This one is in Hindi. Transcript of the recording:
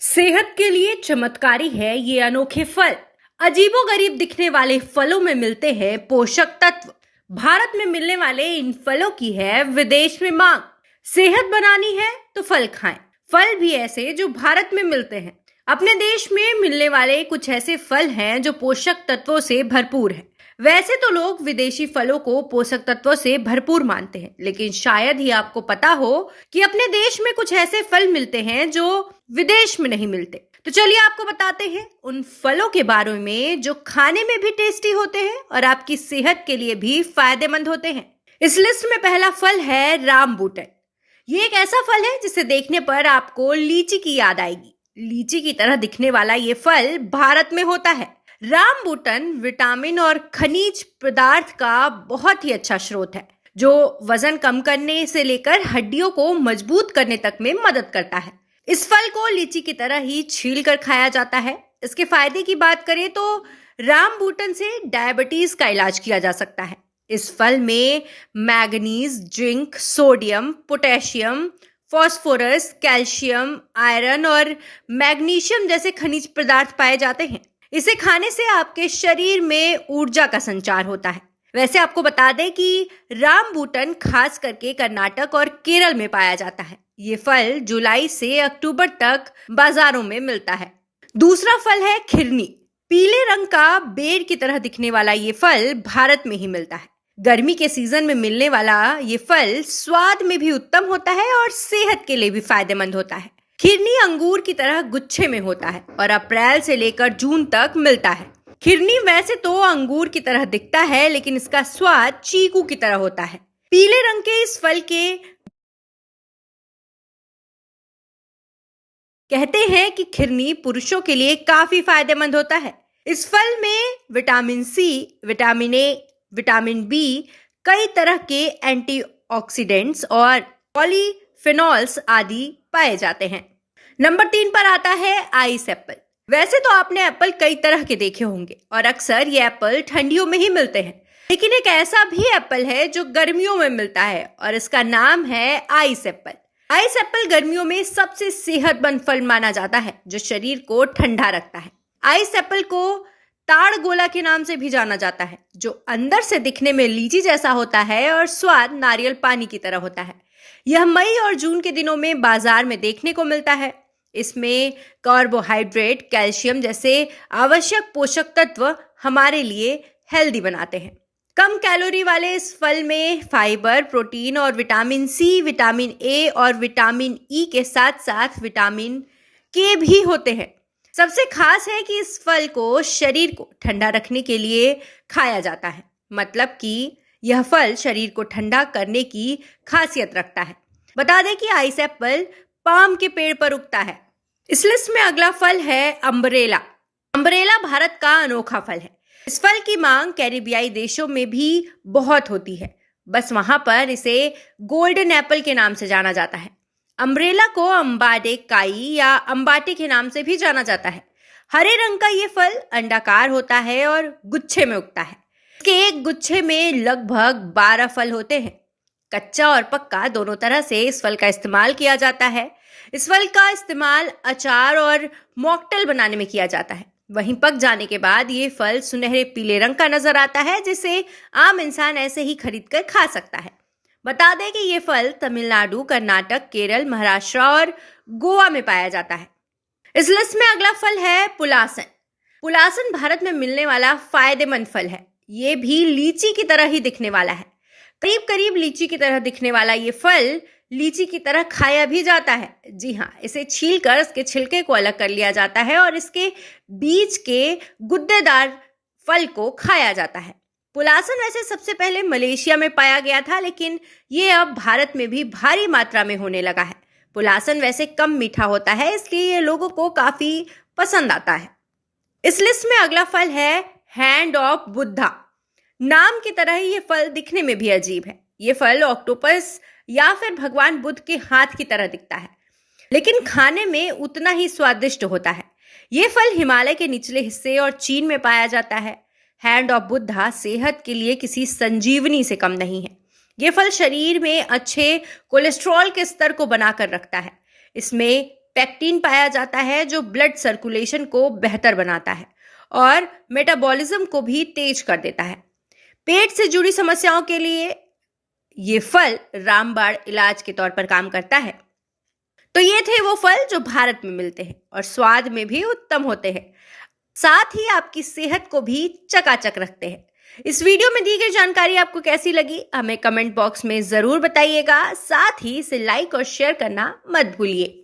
सेहत के लिए चमत्कारी है ये अनोखे फल। अजीबोगरीब दिखने वाले फलों में मिलते हैं पोषक तत्व। भारत में मिलने वाले इन फलों की है विदेश में मांग। सेहत बनानी है तो फल खाएं। फल भी ऐसे जो भारत में मिलते हैं। अपने देश में मिलने वाले कुछ ऐसे फल हैं जो पोषक तत्वों से भरपूर हैं। वैसे तो लोग विदेशी फलों को पोषक तत्वों से भरपूर मानते हैं, लेकिन शायद ही आपको पता हो कि अपने देश में कुछ ऐसे फल मिलते हैं जो विदेश में नहीं मिलते। तो चलिए आपको बताते हैं उन फलों के बारे में जो खाने में भी टेस्टी होते हैं और आपकी सेहत के लिए भी फायदेमंद होते हैं। इस लिस्ट में पहला फल है रामबूटन। ये एक ऐसा फल है जिसे देखने पर आपको लीची की याद आएगी। लीची की तरह दिखने वाला ये फल भारत में होता है। रामबूटन विटामिन और खनिज पदार्थ का बहुत ही अच्छा स्रोत है, जो वजन कम करने से लेकर हड्डियों को मजबूत करने तक में मदद करता है। इस फल को लीची की तरह ही छील कर खाया जाता है। इसके फायदे की बात करें तो रामबूटन से डायबिटीज का इलाज किया जा सकता है। इस फल में manganese, zinc, sodium, potassium, phosphorus, calcium, iron और मैग्नीशियम जैसे खनिज पदार्थ पाए जाते हैं। इसे खाने से आपके शरीर में ऊर्जा का संचार होता है। वैसे आपको बता दें कि रामबूटन खास करके कर्नाटक और केरल में पाया जाता है। ये फल जुलाई से अक्टूबर तक बाजारों में मिलता है। दूसरा फल है खिरनी। पीले रंग का बेर की तरह दिखने वाला ये फल भारत में ही मिलता है। गर्मी के सीजन में मिलने वाला ये फल स्वाद में भी उत्तम होता है और सेहत के लिए भी फायदेमंद होता है। खिरनी अंगूर की तरह गुच्छे में होता है और अप्रैल से लेकर जून तक मिलता है। खिरनी वैसे तो अंगूर की तरह दिखता है, लेकिन इसका स्वाद चीकू की तरह होता है। पीले रंग के इस फल के कहते हैं कि खिरनी पुरुषों के लिए काफी फायदेमंद होता है। इस फल में vitamin C, vitamin A, vitamin B, कई तरह के एंटीऑक्सीडेंट्स और पॉलीफेनॉल्स आदि पाए जाते हैं। नंबर 3 पर आता है आइस एप्पल। वैसे तो आपने एप्पल कई तरह के देखे होंगे और अक्सर ये एप्पल ठंडियों में ही मिलते हैं, लेकिन एक ऐसा भी एप्पल है जो गर्मियों में मिलता है और इसका नाम है आइस एप्पल। आइस एप्पल गर्मियों में सबसे सेहतमंद फल माना जाता है जो शरीर को ठंडा रखता है। आइस एप्पल को ताड़ गोला के नाम से भी जाना जाता है, जो अंदर से दिखने में लीची जैसा होता है और स्वाद नारियल पानी की तरह होता है। यह मई और जून के दिनों में बाजार में देखने को मिलता है। इसमें कार्बोहाइड्रेट, कैल्शियम जैसे आवश्यक पोषक तत्व हमारे लिए हेल्दी बनाते हैं। कम कैलोरी वाले इस फल में फाइबर, प्रोटीन और विटामिन सी, विटामिन ए और विटामिन ई के साथ साथ विटामिन के भी होते हैं। सबसे खास है कि इस फल को शरीर को ठंडा रखने के लिए खाया जाता है, मतलब कि यह फल शरीर को ठंडा करने की खासियत रखता है। बता दें कि आइस एप्पल पाम के पेड़ पर उगता है। इस लिस्ट में अगला फल है अम्ब्रेला। अम्ब्रेला भारत का अनोखा फल है। इस फल की मांग कैरिबियाई देशों में भी बहुत होती है, बस वहां पर इसे गोल्डन एप्पल के नाम से जाना जाता है। अम्ब्रेला को अम्बाडे काई या अम्बाटे के नाम से भी जाना जाता है। हरे रंग का ये फल अंडाकार होता है और गुच्छे में उगता है। इसके एक गुच्छे में लगभग 12 फल होते हैं। कच्चा और पक्का दोनों तरह से इस फल का इस्तेमाल किया जाता है। इस फल का इस्तेमाल अचार और मॉकटेल बनाने में किया जाता है। वहीं पक जाने के बाद ये फल सुनहरे पीले रंग का नजर आता है, जिसे आम इंसान ऐसे ही खरीद कर खा सकता है। बता दें कि ये फल तमिलनाडु, कर्नाटक, केरल, महाराष्ट्र और गोवा में पाया जाता है। इस लिस्ट में अगला फल है पुलासन। पुलासन भारत में मिलने वाला फायदेमंद फल है। ये भी लीची की तरह ही दिखने वाला है। करीब करीब लीची की तरह दिखने वाला ये फल लीची की तरह खाया भी जाता है। जी हाँ, इसे छीलकर इसके छिलके को अलग कर लिया जाता है और इसके बीज के गुद्देदार फल को खाया जाता है। पुलासन वैसे सबसे पहले मलेशिया में पाया गया था, लेकिन ये अब भारत में भी भारी मात्रा में होने लगा है। पुलासन वैसे कम मीठा होता है, इसलिए ये लोगों को काफी पसंद आता है। इस लिस्ट में अगला फल है हैंड ऑफ बुद्धा। नाम की तरह ही ये फल दिखने में भी अजीब है। ये फल ऑक्टोपस या फिर भगवान बुद्ध के हाथ की तरह दिखता है, लेकिन खाने में उतना ही स्वादिष्ट होता है। ये फल हिमालय के निचले हिस्से और चीन में पाया जाता है। हैंड ऑफ बुद्धा सेहत के लिए किसी संजीवनी से कम नहीं है। ये फल शरीर में अच्छे कोलेस्ट्रॉल के स्तर को बनाकर रखता है। इसमें पेक्टिन पाया जाता है जो ब्लड सर्कुलेशन को बेहतर बनाता है और मेटाबॉलिज्म को भी तेज कर देता है। पेट से जुड़ी समस्याओं के लिए ये फल रामबाण इलाज के तौर पर काम करता है। तो ये थे वो फल जो भारत में मिलते हैं और स्वाद में भी उत्तम होते हैं, साथ ही आपकी सेहत को भी चकाचक रखते हैं। इस वीडियो में दी गई जानकारी आपको कैसी लगी हमें कमेंट बॉक्स में जरूर बताइएगा। साथ ही इसे लाइक और शेयर करना मत भूलिए।